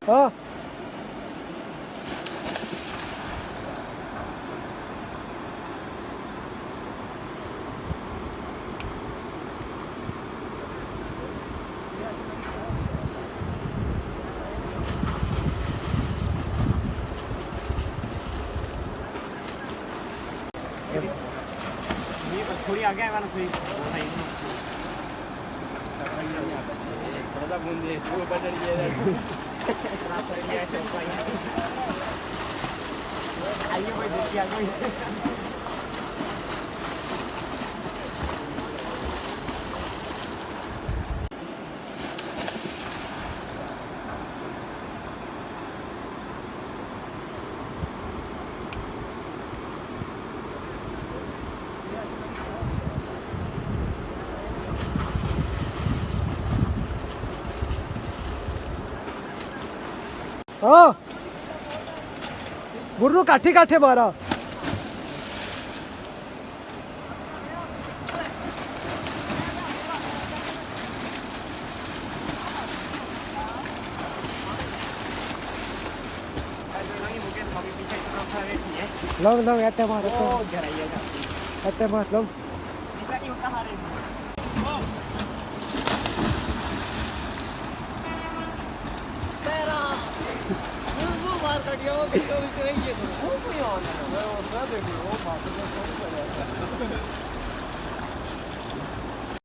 हाँ थोड़ी आगे है मैंने सही थोड़ा बूंदे वो बदल गया आइए कोई देखिए कोई हाँ गुरु काठी काठे मारा लो लो ऐसे मार ऐसे मार लो मार कटिया वो कोई और ना देखो वो बात तो